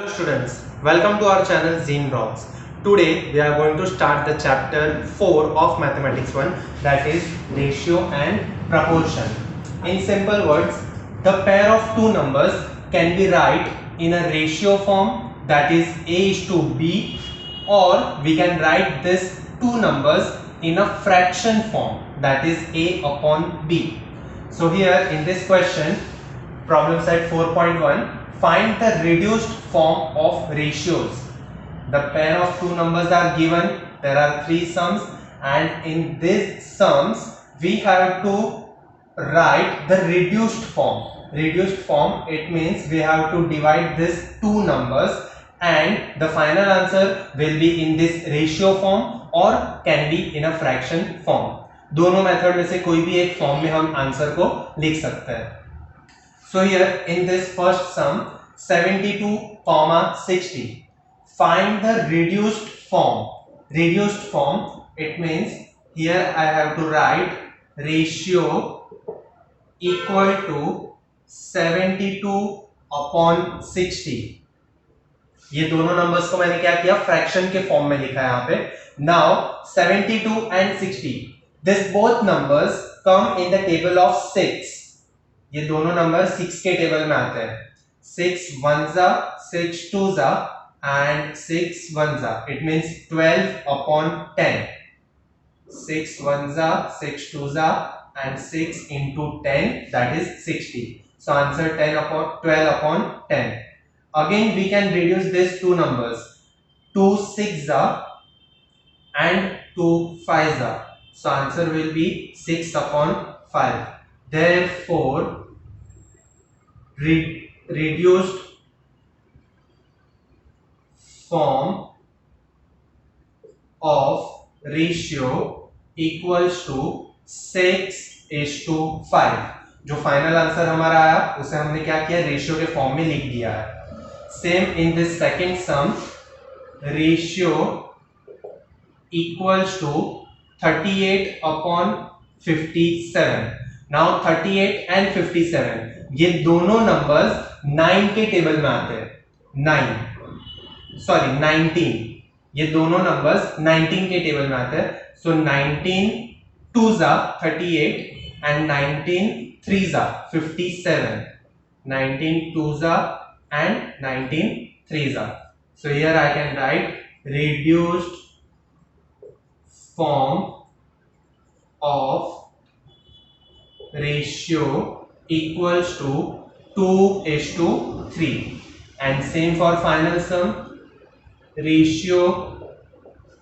Hello students, welcome to our channel Zean Rocks. Today we are going to start the chapter 4 of Mathematics 1, that is ratio and proportion. In simple words, the pair of two numbers can be write in a ratio form, that is A is to B, or we can write this two numbers in a fraction form, that is A upon B. So here in this question, problem set 4.1, find the reduced form of ratios. The pair of two numbers are given, there are three sums, and in these sums we have to write the reduced form. Reduced form, it means we have to divide these two numbers and the final answer will be in this ratio form or can be in a fraction form. दोनों method में से कोई भी एक form में हम answer को लिख सकते हैं. So here in this first sum 72, 60, find the reduced form. Reduced form, it means here I have to write ratio equal to 72 upon 60. ये दोनों नंबर्स को मैंने क्या किया, फ्रैक्शन के फॉर्म में लिखा है यहाँ पे. Now 72 and 60, this both numbers come in the table of 6. ये दोनों नंबर 6 के टेबल में आते हैं. 6 1s are, 6 2s are and 6 1s are. It means 12 upon 10. 6 1s are, 6 2s are and 6 into 10, that is 60. So answer 12 upon 10. Again we can reduce these two numbers. 2 6s are and 2 5s are. So answer will be 6 upon 5. Therefore reduced form of ratio equals to 6:5. जो final answer हमारा आया उसे हमने क्या किया, ratio के form में लिख दिया है. Same in this second some, ratio equals to 38 upon 57. Now 38 and 57, ये दोनों नंबर्स 9 के टेबल में आते हैं. 19, ये दोनों नंबर्स 19 के टेबल में आते हैं. सो 19 2s are 38 and 19 3s are 57. 19 2s are and 19 3s are. So here I can write reduced form of ratio equals to 2:3. And same for final sum, ratio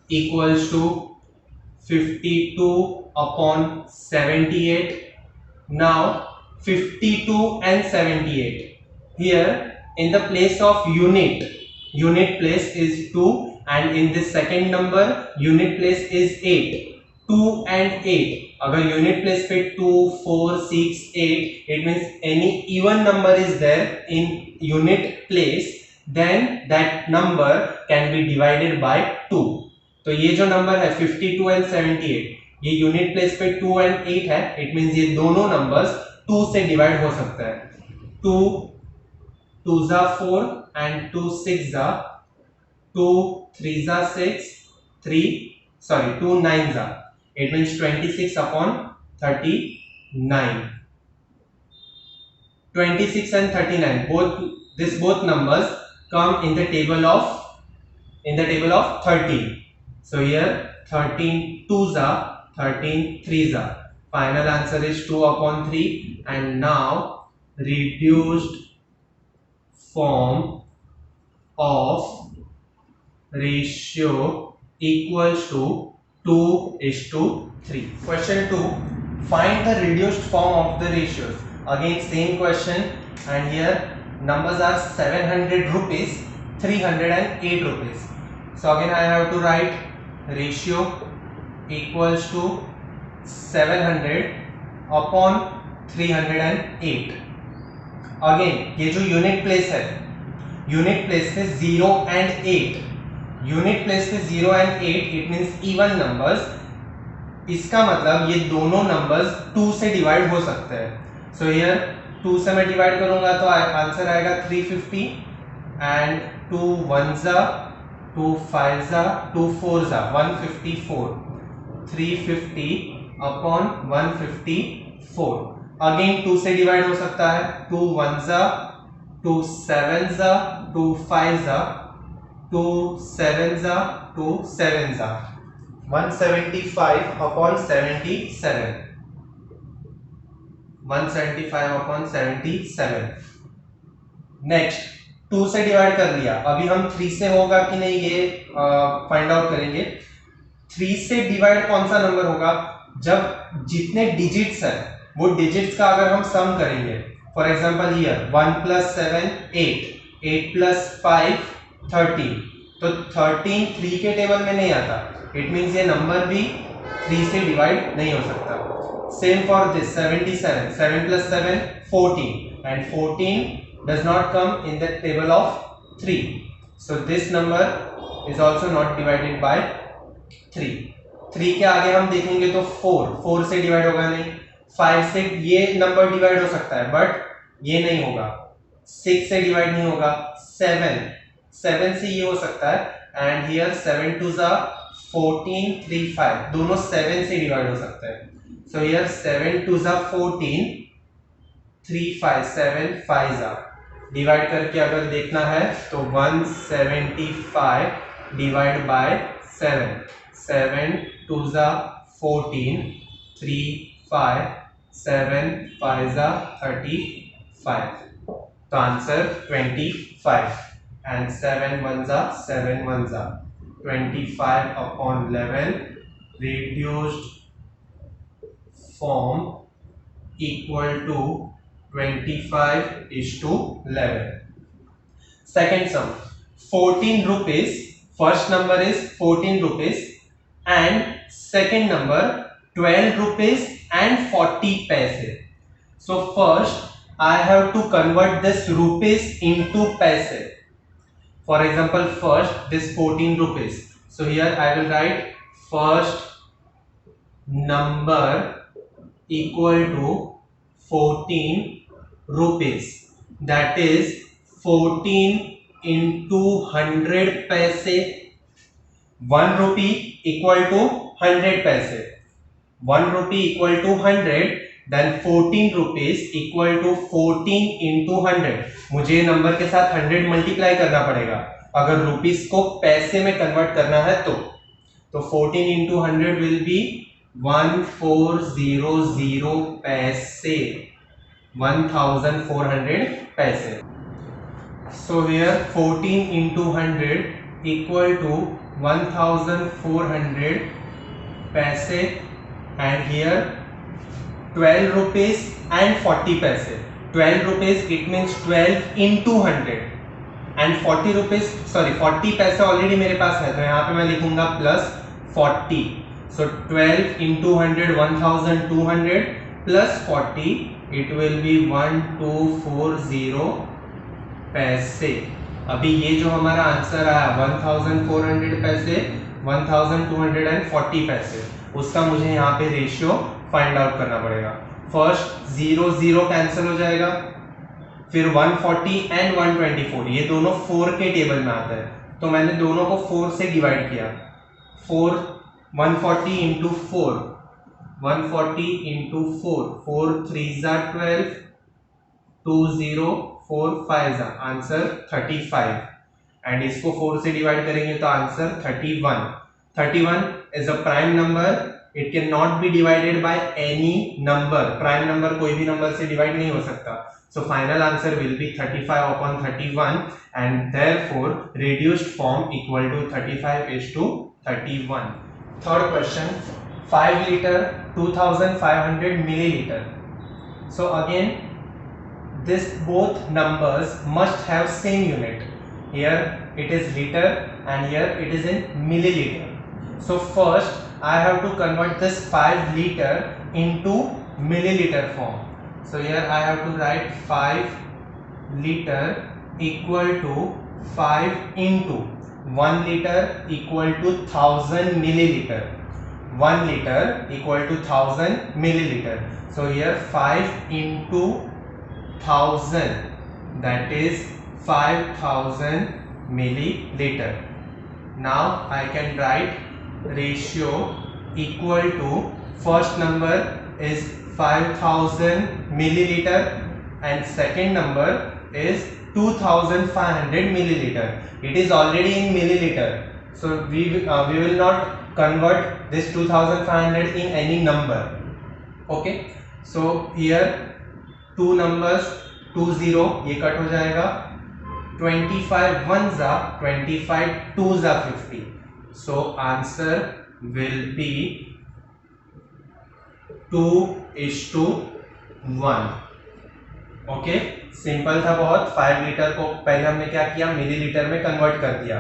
equals to 52 upon 78. Now 52 and 78, here in the place of unit place is 2 and in this second number unit place is 8. 2 and 8, अगर unit place पे 2 4 6 8, it means any even number is there in unit place, then that number can be divided by 2. तो ये जो number है 52 and 78, ये unit place पे 2 and 8 है. it means ये दोनों नंबर्स 2 से डिवाइड हो सकता है. 2 2s are 4 and 2 6s are, 2 3s are 6, 2 9s are. It means 26 upon 39. 26 and 39, both numbers come in the table of 13. So here 13 2s are, 13 3s are. Final answer is 2 upon 3. And now reduced form of ratio equals to 2:3. Question 2, find the reduced form of the ratios. Again same question, and here numbers are 700 rupees, 308 rupees. So again I have to write ratio equals to 700 upon 308. Again ये जो unit place है, unit place पे 0 and 8, unit place पे 0 and 8, it means even numbers. इसका मतलब ये दोनों numbers 2 से डिवाइड हो सकते हैं. सो हियर 2 से मैं डिवाइड करूंगा तो आंसर आएगा 350 and 2 ones are 2 fives are 2 fours are 154. 350 upon 154. Again 2 से डिवाइड हो सकता है. 2 ones are 2 sevens are 2 fives are 2 sevens are 2 sevens are 175 upon 77. 175 upon 77. Next 2 से डिवाइड कर लिया. अभी हम 3 से होगा कि नहीं ये फाइंड आउट करेंगे. 3 से डिवाइड कौन सा नंबर होगा? जब जितने डिजिट्स है वो डिजिट्स का अगर हम सम करेंगे. For example here 1 + 7 8, 8 + 5 13. तो 13 3 के टेबल में नहीं आता. इट मींस ये नंबर भी 3 से डिवाइड नहीं हो सकता. Same for this 77. 7 + 7 14 and 14 does not come in the table of 3. So this number is also not divided by 3. 3 के आगे हम देखेंगे तो 4 से डिवाइड होगा नहीं. 5 से ये नंबर डिवाइड हो सकता है बट ये नहीं होगा. 6 से डिवाइड नहीं होगा. 7 से ये हो सकता है. एंड हियर 7 2s are 14 3 5 दोनों 7 से डिवाइड हो सकते हैं. So here 7 2s are 14 3 5 7 5s are divide करके अगर देखना है तो 175 divide by 7. 7 2s are 14 3 5 7 5s are 35. तो answer 25 and 7 1s are 7 1s are 25 upon 11 reduced form equal to 25:11. Second sum, 14 rupees. First number is 14 rupees and second number 12 rupees and 40 paise. So first I have to convert this rupees into paise. For example, first this 14 rupees. So here I will write first number equal to 14 rupees. That is 14 into 100 paise. 1 rupee equal to 100 paise. 1 rupee equal to 100. Then 14 rupees equal to 14 into 100. मुझे number के साथ 100 multiply करना पड़ेगा अगर rupees को पैसे में convert करना है तो 14 into 100 will be 1400 पैसे. 1400 paise. So here 14 into 100 equal to 1400 paise and here 12 rupees and 40 paise. 12 rupees it means 12 into 100 and 40 rupees 40 पैसे ऑलरेडी मेरे पास है तो यहाँ पे मैं लिखूंगा plus 40. So 12 into 100 1200 plus 40 it will be 1240 पैसे. अभी ये जो हमारा आंसर आया 1400 पैसे 1240 पैसे उसका मुझे यहाँ पे रेशियो फाइंड आउट करना पड़ेगा. फर्स्ट 0 0 कैंसिल हो जाएगा. फिर 140 एंड 124 ये दोनों 4 के टेबल में आता है तो मैंने दोनों को 4 से डिवाइड किया. 140 into 4 140 into 4 4 3s are 12 2 0 4 5s are answer 35 and इसको 4 से डिवाइड करेंगे तो answer 31. 31 is a prime number. It cannot be divided by any number. Prime number कोई भी नंबर से डिवाइड नहीं हो सकता. So final answer will be 35 upon 31 and therefore reduced form equal to 35:31. Third question, 5 liter 2500 milliliter. So again this both numbers must have same unit. Here it is liter and here it is in milliliter. So first I have to convert this 5 liter into milliliter form. So here I have to write 5 liter equal to 5 into 1 liter equal to 1000 milliliter. 1 liter equal to 1000 milliliter. So here 5 into 1000 that is 5000 milliliter. Now I can write ratio equal to first number is 5000 milliliter and second number is 2500 milliliter. It is already in milliliter, so we will not convert this 2500 in any number. Okay, so here two numbers 20 ये cut हो जाएगा, 25 ones are 25 twos are 50, so answer will be 2:1. Okay, simple था बहुत. 5 litre को पहले हमने क्या किया, मिलीलीटर में कन्वर्ट कर दिया.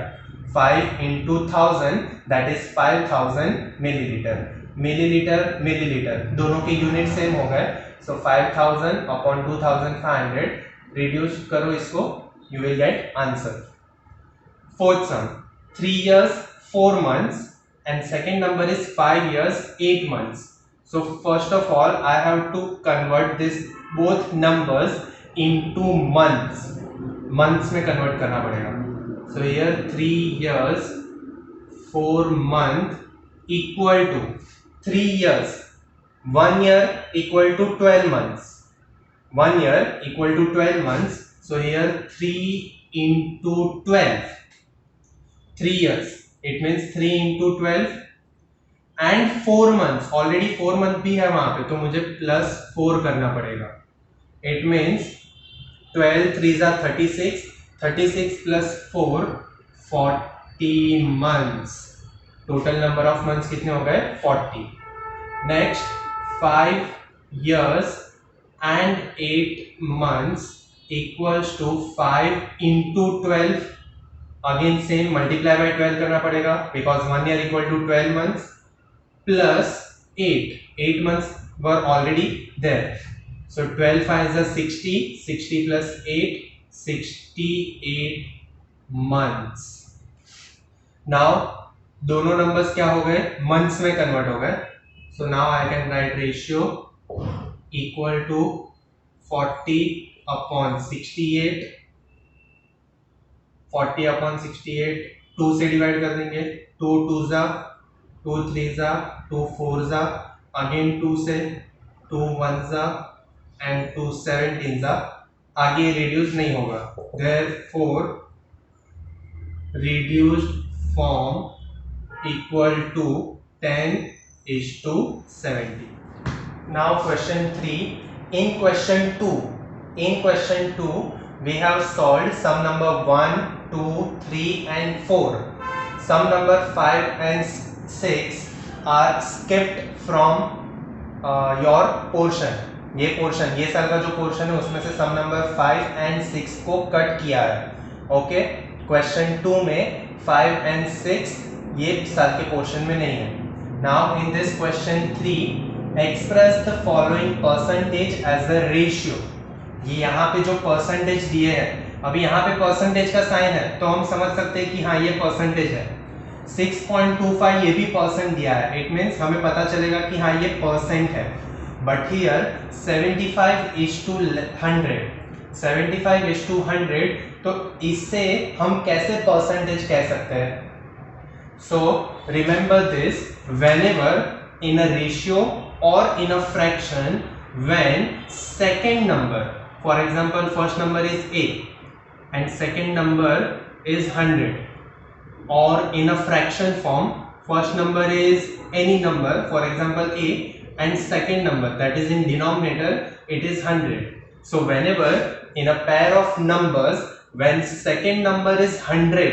5 into 1000 that is 5000 millilitre. Millilitre millilitre दोनों के यूनिट सेम हो गए, सो 5000 अपॉन 2500 रिड्यूस करो इसको, you will get answer. Fourth sum, 3 years 4 months and second number is 5 years 8 months. So first of all I have to convert this both numbers into months. Months में convert करना पड़ेगा. So here 3 years 4 month equal to 3 years. 1 year equal to 12 months. 1 year equal to 12 months. So here 3 into 12, 3 years, it means 3 into 12 and 4 months, already 4 month भी है वहाँ पे, तो मुझे plus 4 करना पड़ेगा. It means 12 3s are 36, 36 plus 4, 40 months. Total number of months कितने हो गए, 40. Next 5 years and 8 months equals to 5 into 12. Again same, multiply by 12 करना पड़ेगा because 1 year equal to 12 months plus 8 months were already there. So 12 5 is 60, 60 plus 8, 68 months. Now दोनों numbers क्या हो गए, months में convert हो गए. So now I can write ratio equal to 40 upon 68, 40 upon 68, 2 से डिवाइड कर देंगे, 2 2s are 2 3s are 2 4s are, again 2 से 2 1s are and 2 17s are. आगे रिड्यूस नहीं होगा, therefore reduced form equal to 10:70. Now question 3. In question 2 we have solved sum number 1 2 3 and 4. Sum number 5 and 6 are skipped from your portion. ये portion, ये साल का जो portion है उसमें से सम नंबर 5 and 6 को कट किया है. ओके, क्वेश्चन 2 में 5 and 6 ये साल के पोर्शन में नहीं है. Now in this question 3 express the following percentage as a ratio. ये यहाँ पे जो परसेंटेज दिए हैं, अभी यहाँ पे परसेंटेज का साइन है तो हम समझ सकते हैं कि हाँ ये परसेंटेज है. 6.25 ये भी परसेंट दिया है, इट मीन्स हमें पता चलेगा कि हाँ ये परसेंट है. बट हियर 75:100, 75:100, तो इससे हम कैसे परसेंटेज कह सकते हैं. So remember this, whenever in a ratio और in a fraction, when second number, for example first number is a and second number is 100, or in a fraction form first number is any number, for example a, and second number that is in denominator it is 100. So whenever in a pair of numbers when second number is 100,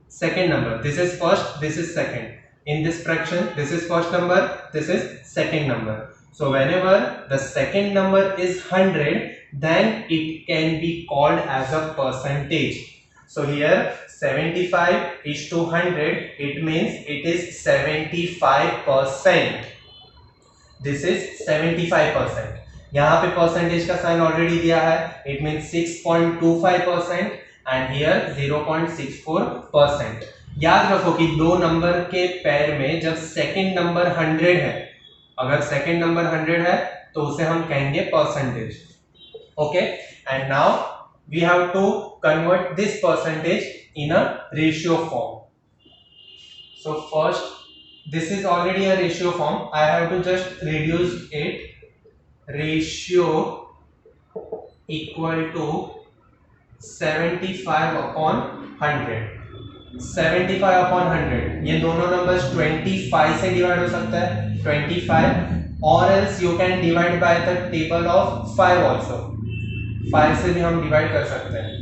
second number, this is first, this is second, in this fraction this is first number, this is second number. So whenever the second number is 100, then it can be called as a percentage. So here 75:100, it means it is 75%. This is 75%. यहाँ पे percentage का sign already दिया है, it means 6.25% and here 0.64%. याद रखो कि दो number के पेयर में जब सेकंड नंबर 100 है, अगर सेकंड नंबर 100 है तो उसे हम कहेंगे percentage. Okay, and now we have to convert this percentage in a ratio form. So first, this is already a ratio form. I have to just reduce it. Ratio equal to 75 upon 100. 75 upon 100, ये दोनों numbers 25 से divide हो सकता है, 25, और else you can divide by the table of 5 also. 5 से भी हम डिवाइड कर सकते हैं.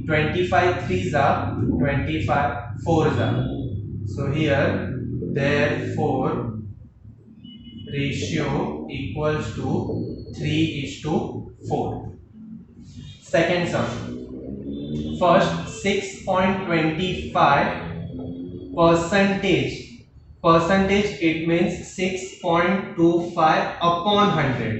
25 3s are 25 4s are. So here therefore ratio equals to 3:4. Second sum. First 6.25 percentage. Percentage it means 6.25 upon 100.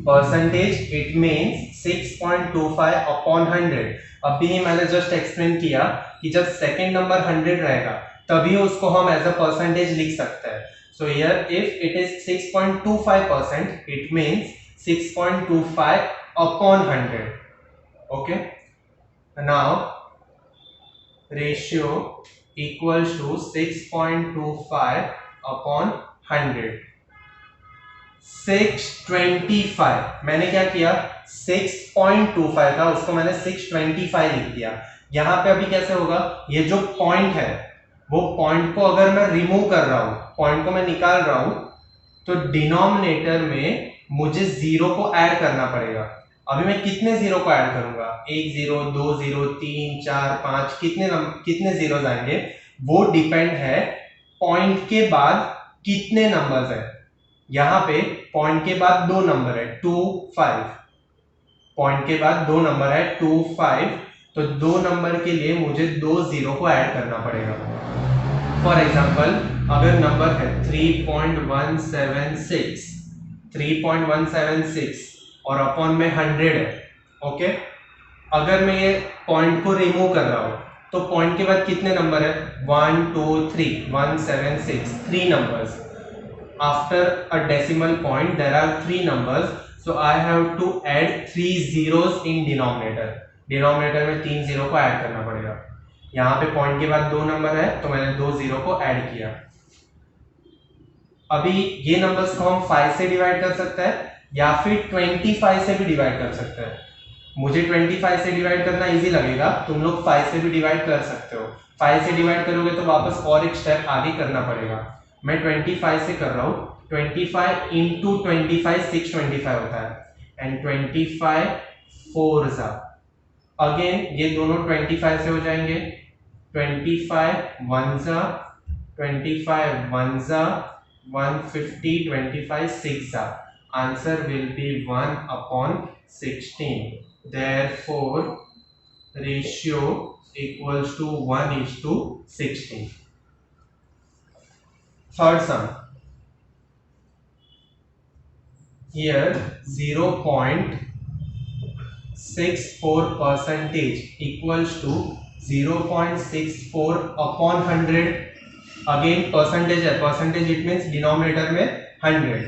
Percentage it means 6.25 upon 100. अभी मैंने just explain किया कि जब सेकेंड नंबर 100 रहेगा तभी उसको हम एज अ परसेंटेज लिख सकते हैं. So here if it is 6.25%, it means 6.25 upon 100. Okay. Now ratio equals to 6.25 upon 100. 625 मैंने क्या किया, 6.25 था उसको मैंने 625 लिख दिया. यहां पे अभी कैसे होगा, ये जो पॉइंट है वो पॉइंट को अगर मैं रिमूव कर रहा हूं, पॉइंट को मैं निकाल रहा हूं, तो डिनोमिनेटर में मुझे जीरो को ऐड करना पड़ेगा. अभी मैं कितने जीरो को ऐड करूंगा, 1 0 2 0 3 4 5, कितने जीरोस आएंगे वो डिपेंड है पॉइंट के बाद कितने नंबर्स है. यहां पे पॉइंट के बाद दो नंबर है 2 5, पॉइंट के बाद दो नंबर है 2 5, तो दो नंबर के लिए मुझे दो जीरो को ऐड करना पड़ेगा. फॉर एग्जांपल अगर नंबर है 3.176 और अपॉन में 100 है. ओके, अगर मैं ये पॉइंट को रिमूव कर रहा हूं तो पॉइंट के बाद कितने नंबर है, 1 2 3 176, 3 numbers. After a decimal point there are 3 numbers, so I have to add 3 zeros in denominator. Denominator में 3 जीरो को ऐड करना पड़ेगा. यहाँ पे पॉइंट के बाद दो नंबर है तो मैंने दो जीरो को ऐड किया. अभी ये नंबर्स को हम 5 से डिवाइड कर सकते हैं या फिर 25 से भी डिवाइड कर सकते हैं. मुझे 25 से डिवाइड करना इजी लगेगा, तुम लोग 5 से भी डिवाइड कर सकते हो. 5 से डिवाइड करोगे तो वापस और एक स्टेप आगे करना पड़ेगा. मैं 25 से कर रहा हूँ. 25 into 25 625 होता है, एंड 25 4s are. अगेन ये दोनों 25 से हो जाएंगे. 25 1s are, 25 1s are, 150, 25 6s are. Answer will be 1 upon 16. Therefore ratio equals to 1:16. Third sum. Here 0.64 percentage equals to 0.64 upon 100. Again percentage है, percentage it means denominator में 100.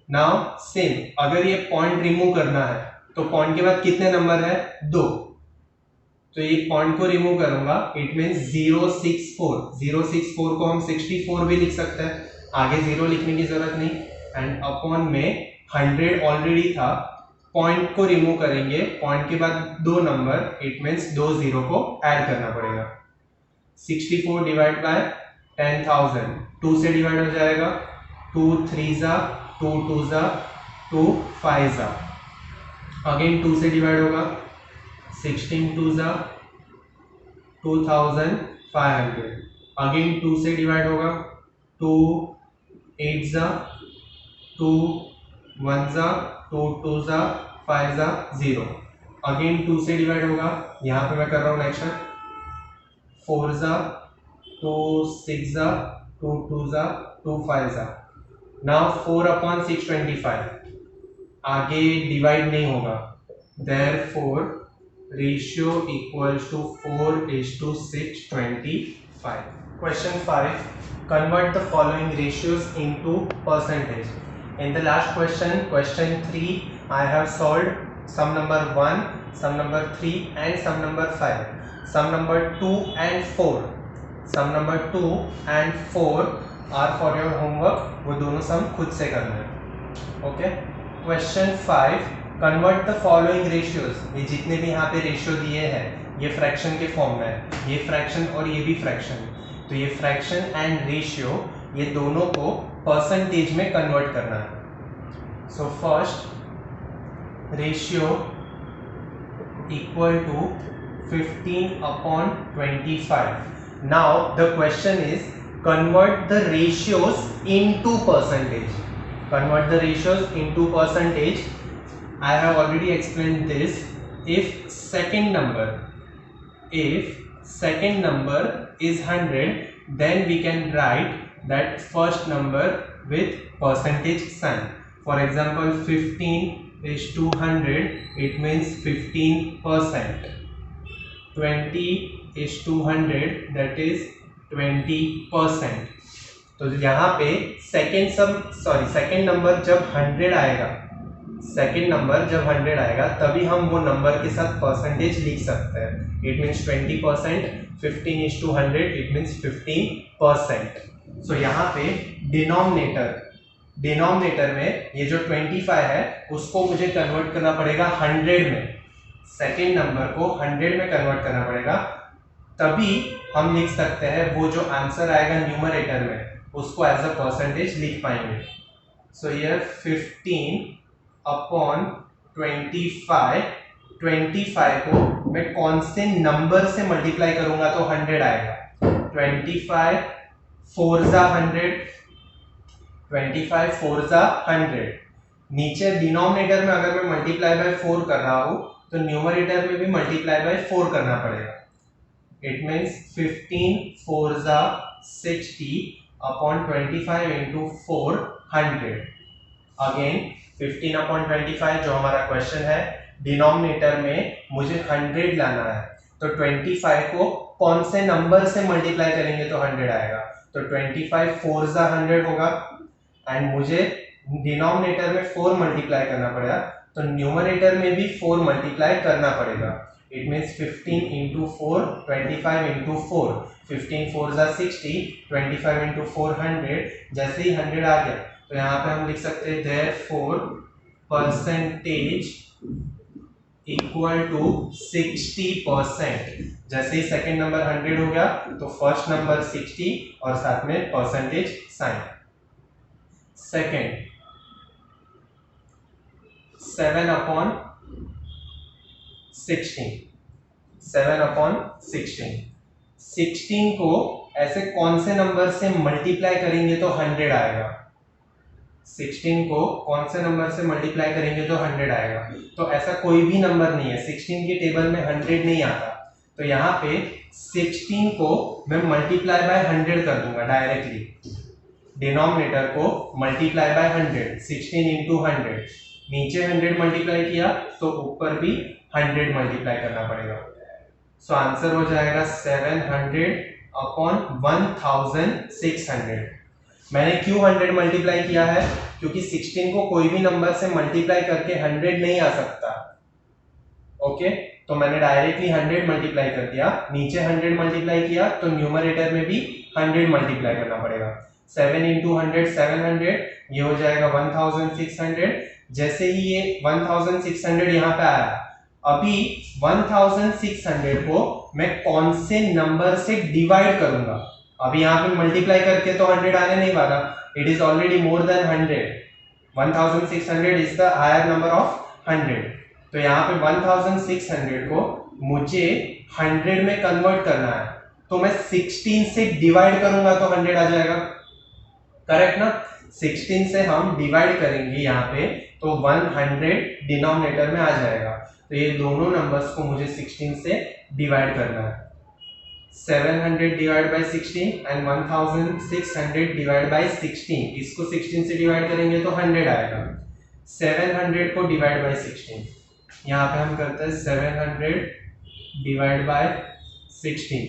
Now same, अगर ये point remove करना है तो point के बाद कितने नंबर है, 2. तो ये पॉइंट को रिमूव करूंगा, इट मींस 064. 064 को हम 64 भी लिख सकते हैं, आगे जीरो लिखने की जरूरत नहीं. एंड अपॉन में 100 ऑलरेडी था, पॉइंट को रिमूव करेंगे, पॉइंट के बाद दो नंबर, इट मींस दो जीरो को ऐड करना पड़ेगा. 64 डिवाइड बाय 10,000, 2 से डिवाइड हो जाएगा. 2 3s are, 2 2s are, 2 5s are. Again 2 से डिवाइड होगा. 16 2s are 2500. अगेन 2 से डिवाइड होगा. 2 8s are, 2 1s are, 2 2s are, 5s are 0. Again 2 से डिवाइड होगा. यहाँ पे मैं कर रहा हूँ next 4s are, 2 6s are, 2 2s are, 2 5s are. Now 4 upon 625, आगे डिवाइड नहीं होगा. Therefore ratio equals to 4:625. Question 5. Convert the following ratios into percentage. In the last question, question 3, I have solved sum number 1 sum number 3 and sum number 5, sum number 2 and 4, sum number 2 and 4 are for your homework, वो दोनों सम खुद से करना है। Okay, question 5, convert the following ratios. ये जितने भी यहाँ पे रेशियो दिए हैं ये फ्रैक्शन के फॉर्म में है, ये फ्रैक्शन और ये भी फ्रैक्शन, तो ये फ्रैक्शन एंड रेशियो ये दोनों को परसेंटेज में कन्वर्ट करना है। So first ratio equal to 15/25. Now the question is convert the ratios into percentage. Convert the ratios into percentage. I have already explained this. If second number is 100, then we can write that first number with percentage sign. For example, 15 is 200, it means 15%. 20 is 200, that is 20%. तो यहाँ पे second number जब 100 आएगा, तभी हम वो number के साथ परसेंटेज लिख सकते हैं। It means 20%, 15 is 100, it means 15%. सो यहाँ पे डिनोमिनेटर में ये जो 25 है उसको मुझे कन्वर्ट करना पड़ेगा 100 में, सेकेंड नंबर को 100 में कन्वर्ट करना पड़ेगा, तभी हम लिख सकते हैं वो जो आंसर आएगा न्यूमरेटर में उसको एज अ परसेंटेज लिख पाएंगे। सो ये 15/25, 25 को मैं कौन से नंबर से मल्टीप्लाई करूंगा तो 100 आएगा। 25 4 जा 100, 25 4 जा 100। नीचे डिनोमिनेटर में अगर मैं मल्टीप्लाई बाय 4 कर रहा हूं तो न्यूमरेटर में भी मल्टीप्लाई बाय 4 करना पड़ेगा। इट मीन्स 15 4 जा 60/25 into 400। अगेन 15/25 जो हमारा क्वेश्चन है, डिनोमिनेटर में मुझे 100 लाना है, तो 25 को कौन से नंबर से मल्टीप्लाई करेंगे तो 100 आएगा। तो 25 4 जा 100 होगा एंड मुझे डिनोमिनेटर में 4 मल्टीप्लाई करना पड़ेगा, तो न्यूमरेटर में भी 4 मल्टीप्लाई करना पड़ेगा। इट मीन्स 15 into 4, 25 into 4, 15 4 जा 60, 25 into 400। जैसे ही 100 आ गया तो यहाँ पे हम लिख सकते हैं therefore percentage इक्वल टू 60%। जैसे ही सेकेंड नंबर 100 हो गया तो फर्स्ट नंबर 60 और साथ में परसेंटेज साइन। सेकेंड 7/16 को ऐसे कौन से नंबर से मल्टीप्लाई करेंगे तो 100 आएगा। 16 को कौन से नंबर से मल्टीप्लाई करेंगे तो 100 आएगा। तो ऐसा कोई भी नंबर नहीं है, 16 के टेबल में 100 नहीं आता, तो यहाँ पे 16 को मैं मल्टीप्लाई बाय 100 कर दूंगा डायरेक्टली। डिनोमिनेटर को मल्टीप्लाई बाय 100, 16 into 100। नीचे 100 मल्टीप्लाई किया तो ऊपर भी 100 मल्टीप्लाई करना पड़ेगा। सो आंसर हो जाएगा 700/1600। मैंने क्यों 100 मल्टीप्लाई किया है, क्योंकि 16 को कोई भी नंबर से मल्टीप्लाई करके 100 नहीं आ सकता। ओके, तो मैंने डायरेक्टली 100 मल्टीप्लाई कर दिया, नीचे 100 मल्टीप्लाई किया तो न्यूमरेटर में भी 100 मल्टीप्लाई करना पड़ेगा। 7 into 100 700, ये हो जाएगा 1600। जैसे ही ये 1600 यहाँ पे आया, अभी 1600 को मैं कौन से नंबर से डिवाइड करूंगा। अभी यहाँ पे मल्टीप्लाई करके तो 100 आने नहीं वाला, it is already more than 100। 1600 is the higher number of 100, तो यहाँ पे 1600 को मुझे 100 में कन्वर्ट करना है, तो मैं 16 से डिवाइड करूंगा तो 100 आ जाएगा। करेक्ट ना? 16 से हम डिवाइड करेंगे यहाँ पे तो 100 डिनोमिनेटर में आ जाएगा। तो ये दोनों नंबर्स को मुझे 16 से डिवाइड करना है। 700 divide by 16 and 1600 divide by 16। इसको 16 से डिवाइड करेंगे तो 100 आएगा। 700 को डिवाइड बाय 16, यहाँ पे हम करते हैं 700 डिवाइड बाय 16।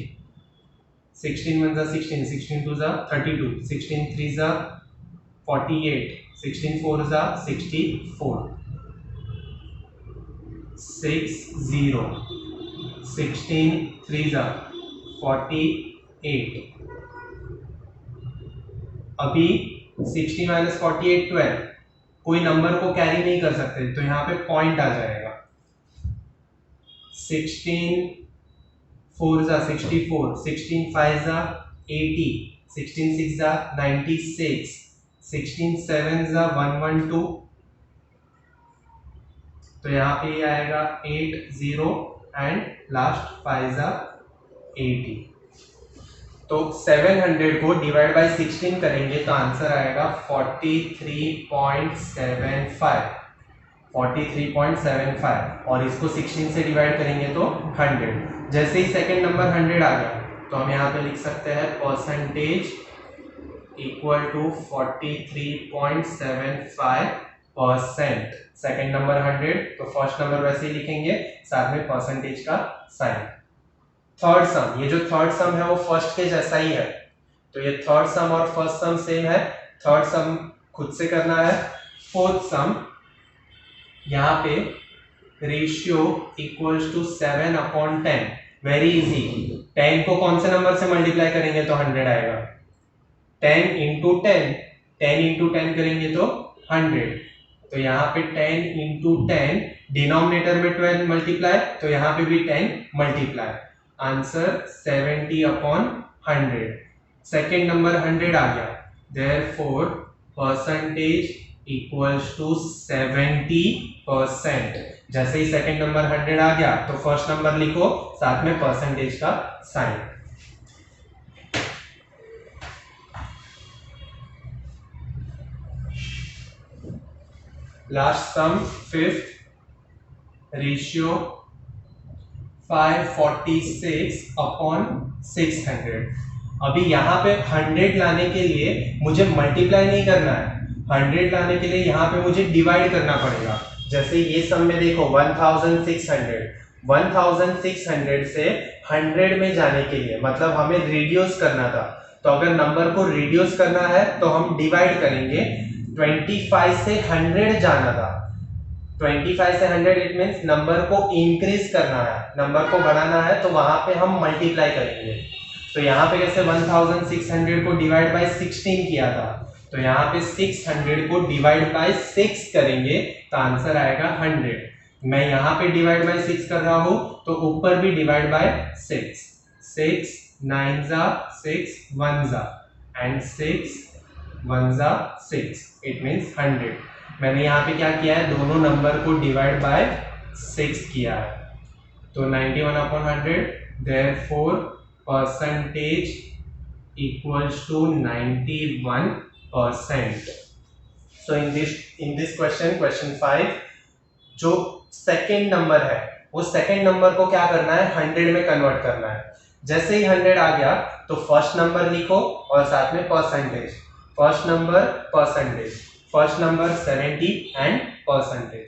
16 1 जा 16, 16 2 जा 32, 16 3 जा 48, 16 4 जा 64, 60, 16 3 48। अभी 60 माइनस 48 12, कोई नंबर को कैरी नहीं कर सकते तो यहाँ पे पॉइंट आ जाएगा। 16 4 64, 16 5 80, 16 6 96, 16 7 112, तो यहाँ पे ये आएगा 80 एंड लास्ट 5 80। तो 700 को डिवाइड बाय 16 करेंगे तो आंसर आएगा 43.75, 43.75, और इसको 16 से डिवाइड करेंगे तो 100। जैसे ही सेकंड नंबर 100 आ गया तो हम यहाँ पे लिख सकते हैं percentage equal to 43.75%। Second number 100 तो फर्स्ट नंबर वैसे ही लिखेंगे, साथ में परसेंटेज का साइन। थर्ड सम, ये जो थर्ड सम है वो फर्स्ट के जैसा ही है, तो ये थर्ड सम और फर्स्ट सम सेम है, थर्ड सम खुद से करना है। फोर्थ सम, यहाँ पे ratio equals to 7/10, very easy. 10 को कौन से नंबर से मल्टीप्लाई करेंगे तो 100 आएगा, 10 इंटू 10, 10 इंटू 10 करेंगे तो 100, तो यहाँ पे 10 इंटू 10, डिनोमिनेटर में 12 मल्टीप्लाई, तो यहाँ पे भी 10 मल्टीप्लाई, आंसर 70/100। सेकेंड नंबर 100 आ गया, देयरफॉर परसेंटेज इक्वल्स टू 70%। जैसे ही सेकेंड नंबर 100 आ गया तो फर्स्ट नंबर लिखो, साथ में परसेंटेज का साइन। लास्ट सम फिफ्थ, रेशियो 546/600। अभी यहाँ पे 100 लाने के लिए मुझे मल्टीप्लाई नहीं करना है, 100 लाने के लिए यहाँ पे मुझे डिवाइड करना पड़ेगा। जैसे ये सम में देखो 1600 से 100 में जाने के लिए मतलब हमें रिड्यूस करना था, तो अगर नंबर को रिड्यूस करना है तो हम डिवाइड करेंगे। 25 से 100 जाना था, 25 से 100 इट मींस नंबर को इंक्रीज करना है, नंबर को बढ़ाना है, तो वहां पे हम मल्टीप्लाई करेंगे। तो यहाँ पे जैसे 1600 को डिवाइड बाय 16 किया था, तो यहाँ पे 600 को डिवाइड बाय 6 करेंगे तो आंसर आएगा 100। मैं यहाँ पे डिवाइड बाय 6 कर रहा हूँ तो ऊपर भी divide by 6, 6 9 6 1 and 6 1 6, it means 100। मैंने यहाँ पे क्या किया है, दोनों नंबर को डिवाइड बाय 6 किया है, तो 91/100, therefore percentage equals to 91%। So in this question 5, जो सेकेंड नंबर है वो सेकेंड नंबर को क्या करना है, 100 में कन्वर्ट करना है। जैसे ही 100 आ गया तो फर्स्ट नंबर लिखो और साथ में percentage, first number percentage, first number 70 and percentage.